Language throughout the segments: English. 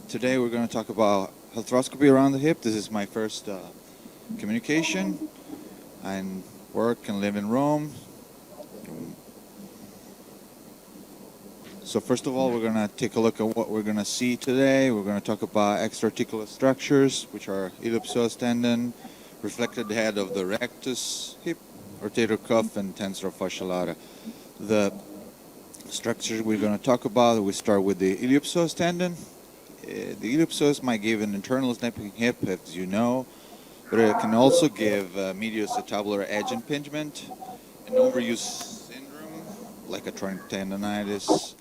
Today we're going to talk about arthroscopy around the hip. This is my first communication. I work and live in Rome. So first of all, we're going to take a look at what we're going to see today. We're going to talk about extraarticular structures, which are iliopsoas tendon, reflected head of the rectus hip, rotator cuff, and tensor fascia lata. The structures we're going to talk about, we start with the iliopsoas tendon. The iliopsoas might give an internal snapping hip, as you know, but it can also give medial-acetabular edge impingement, an overuse syndrome, like a trunk tendonitis,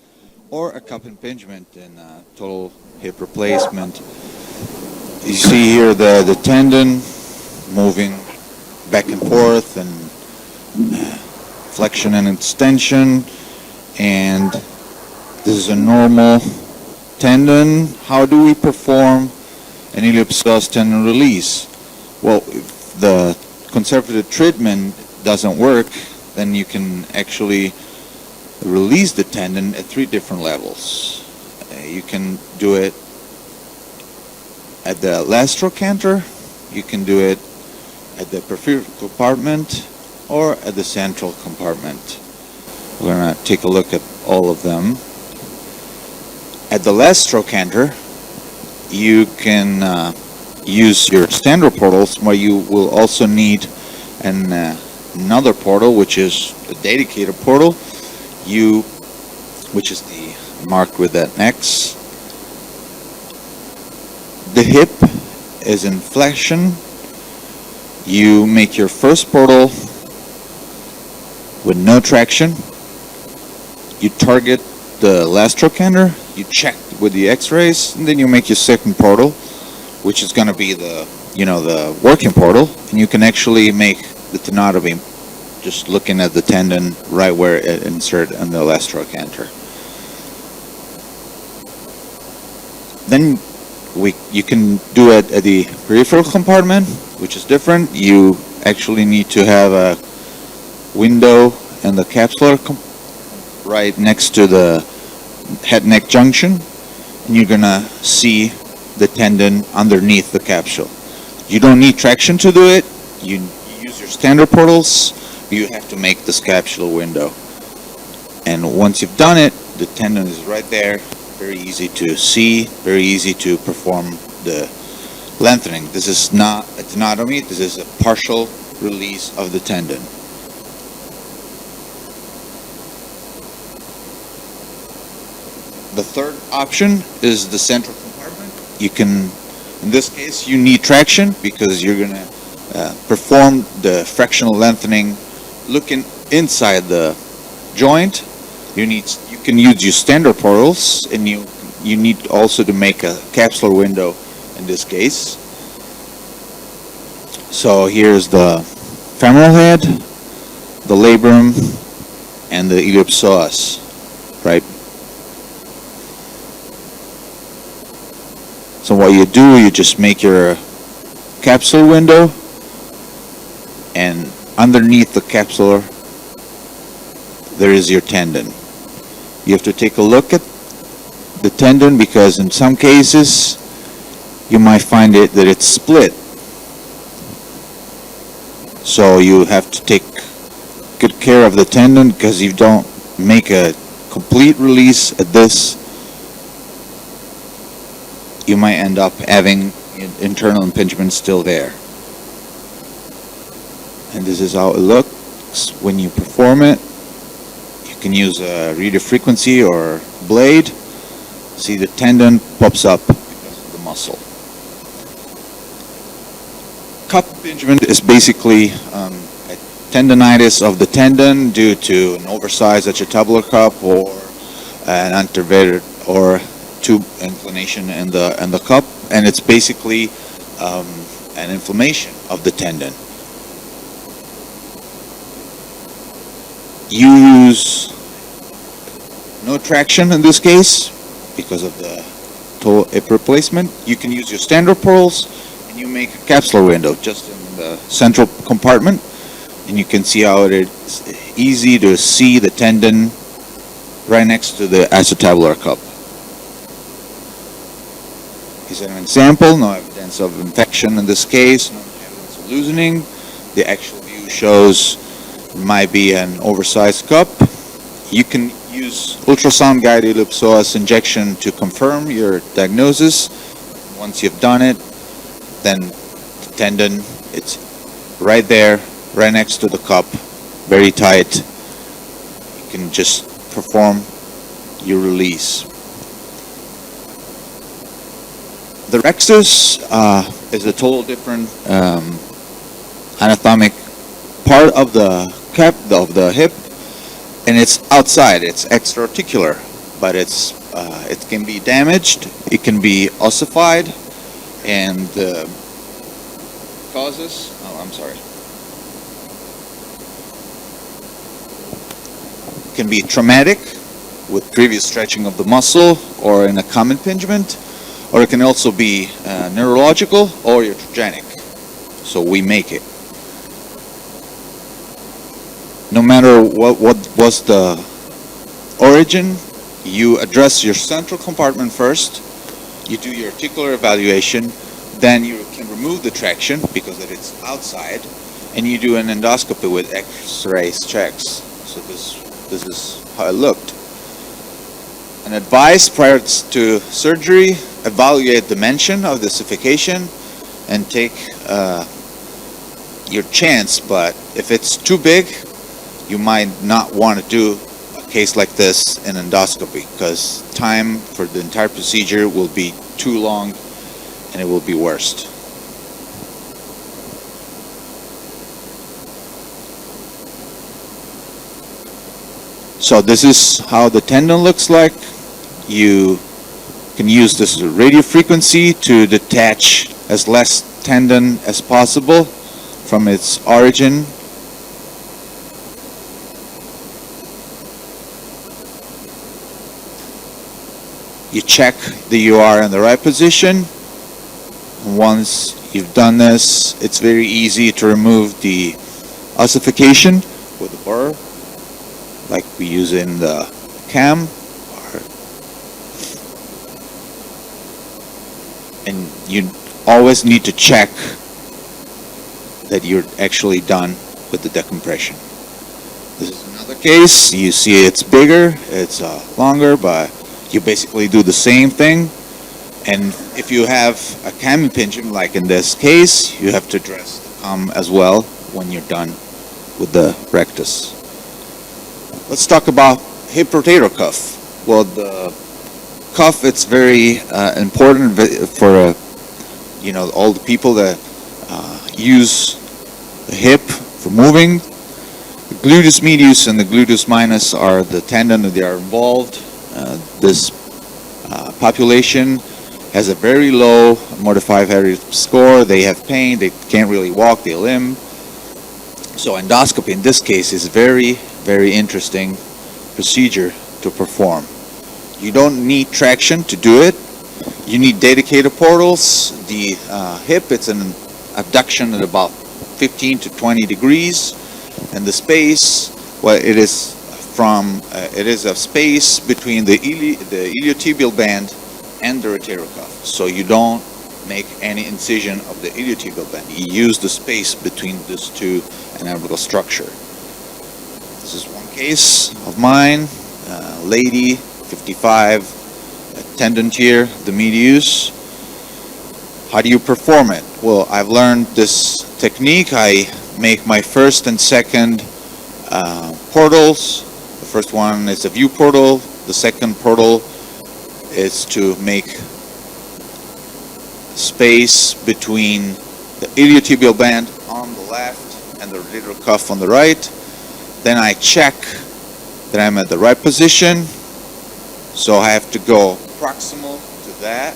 or a cup impingement in total hip replacement. You see here the tendon moving back and forth, and flexion and extension, and this is a normal tendon. How do we perform an iliopsoas tendon release? Well, if the conservative treatment doesn't work, then you can actually release the tendon at 3 different levels. You can do it at the last trochanter, you can do it at the peripheral compartment, or at the central compartment. We're going to take a look at all of them. At the last trochanter, you can use your standard portals, but you will also need another portal, which is a dedicated portal, which is marked with that X. The hip is in flexion. You make your first portal with no traction. You target the last trochanter, you check with the x-rays, and then you make your second portal, which is going to be the working portal, and you can actually make the tenotomy just looking at the tendon right where it inserts in the last trochanter. Then you can do it at the peripheral compartment, which is different. You actually need to have a window in the capsular right next to the head-neck junction, and you're gonna see the tendon underneath the capsule. You don't need traction to do it. You use your standard portals. You have to make this capsular window, and once you've done it, the tendon is right there. Very easy to see, very easy to perform the lengthening. This is not a tenotomy. This is a partial release of the tendon. The third option is the central compartment. You can, in this case, you need traction because you're going to perform the fractional lengthening looking inside the joint. You can use your standard portals, and you need also to make a capsular window in this case. So here's the femoral head, the labrum, and the iliopsoas, right? So what you do, you just make your capsule window, and underneath the capsular there is your tendon. You have to take a look at the tendon because in some cases you might find that it's split. So you have to take good care of the tendon, because if you don't make a complete release at this, you might end up having internal impingement still there. And this is how it looks when you perform it. You can use a radio frequency or blade. See, the tendon pops up because of the muscle. Cup impingement is basically a tendonitis of the tendon due to an oversized acetabular cup or an anterovertebral or tube inclination in the cup, and it's basically an inflammation of the tendon. You use no traction in this case because of the total hip replacement. You can use your standard portals, and you make a capsular window just in the central compartment, and you can see how it is easy to see the tendon right next to the acetabular cup. is an example. No evidence of infection in this case, no evidence of loosening. The actual view shows it might be an oversized cup. You can use ultrasound guided ellipsoas injection to confirm your diagnosis. Once you've done it, then the tendon, it's right there, right next to the cup, very tight. You can just perform your release. The rectus is a total different anatomic part of the cap of the hip, and it's outside. It's extra-articular, but it can be damaged. It can be ossified, and causes. Oh, I'm sorry. It can be traumatic with previous stretching of the muscle or in a common impingement. Or it can also be neurological or iatrogenic. So we make it. No matter what was the origin, you address your central compartment first. You do your articular evaluation. Then you can remove the traction because it's outside. And you do an endoscopy with X-ray checks. So this is how it looked. An advice prior to surgery: evaluate dimension of the ossification and take your chance. But if it's too big, you might not want to do a case like this in endoscopy, because time for the entire procedure will be too long and it will be worse. So this is how the tendon looks like. You can use this radio frequency to detach as less tendon as possible from its origin. You check that you are in the right position. Once you've done this, it's very easy to remove the ossification with a burr, like we use in the cam. And you always need to check that you're actually done with the decompression. This is another case. You see it's bigger, it's longer, but you basically do the same thing. And if you have a cam impingement, like in this case, you have to address the cam as well when you're done with the rectus. Let's talk about hip rotator cuff. Well, the cuff, it's very important for all the people that use the hip for moving. The gluteus medius and the gluteus minus are the tendon that they are involved. This population has a very low modified Harry score. They have pain. They can't really walk. They limp. So endoscopy in this case is very, very interesting procedure to perform. You don't need traction to do it. You need dedicated portals. The hip, it's an abduction at about 15 to 20 degrees, and the space, well, it is a space between the iliotibial band and the rotator cuff. So you don't make any incision of the iliotibial band. You use the space between these two anatomical structure. This is one case of mine, lady, 55, tendon tear, the medius. How do you perform it? Well, I've learned this technique. I make my first and second portals. The first one is a view portal. The second portal is to make space between the iliotibial band on the left and the rotator cuff on the right. Then I check that I'm at the right position. So I have to go proximal to that.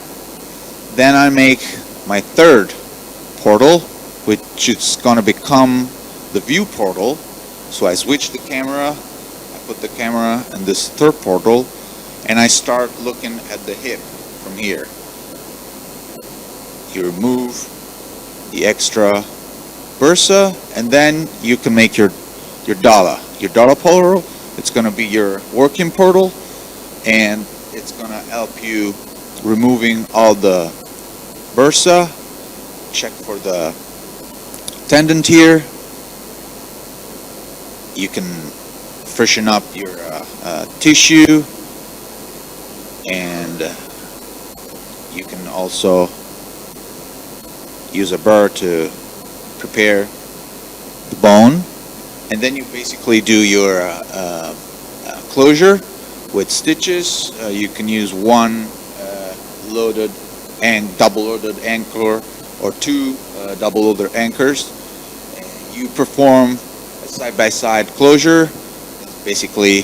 Then I make my third portal, which is going to become the view portal. So I switch the camera, I put the camera in this third portal, and I start looking at the hip from here. You remove the extra bursa, and then you can make your dala. Your dala portal, it's going to be your working portal, and it's going to help you removing all the bursa, check for the tendon tear. You can freshen up your tissue, and you can also use a burr to prepare the bone, and then you basically do your closure with stitches. You can use one loaded and double loaded anchor or two double loaded anchors. And you perform a side-by-side closure. Basically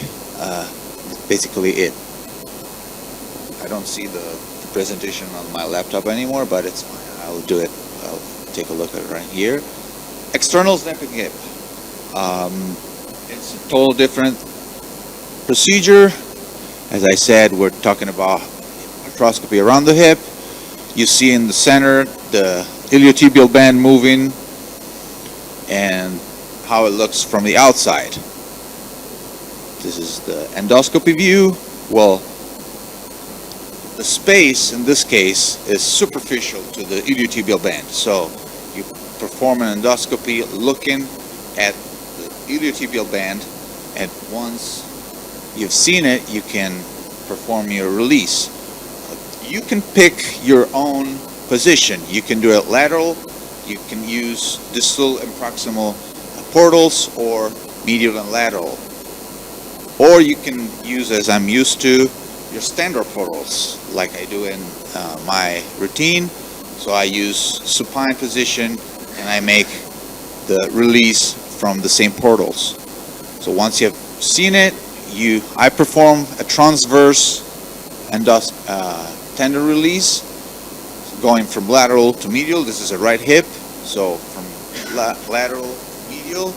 it. I don't see the presentation on my laptop anymore, but it's fine. I'll do it. I'll take a look at it right here. External snapping hip. It's a total different procedure. As I said, we're talking about arthroscopy around the hip. You see in the center the iliotibial band moving and how it looks from the outside. This is the endoscopy view. Well, the space in this case is superficial to the iliotibial band. So you perform an endoscopy looking at the iliotibial band, and once you've seen it, you can perform your release. You can pick your own position. You can do it lateral, you can use distal and proximal portals, or medial and lateral. Or you can use, as I'm used to, your standard portals, like I do in my routine. So I use supine position, and I make the release from the same portals. So once you have seen it, I perform a transverse tendon release, going from lateral to medial. This is a right hip, so from lateral medial.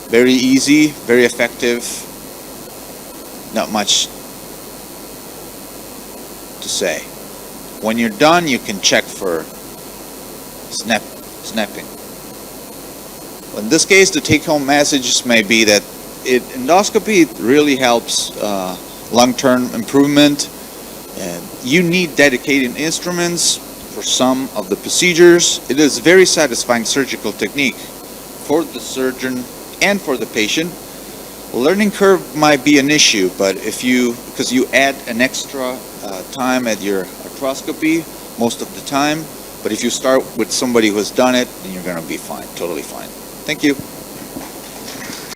Very easy, very effective. Not much to say. When you're done, you can check for snapping. In this case, the take-home message may be that endoscopy really helps long-term improvement. And you need dedicated instruments for some of the procedures. It is a very satisfying surgical technique for the surgeon and for the patient. Learning curve might be an issue, but because you add an extra time at your arthroscopy most of the time, but if you start with somebody who has done it, then you're going to be fine, totally fine. Thank you.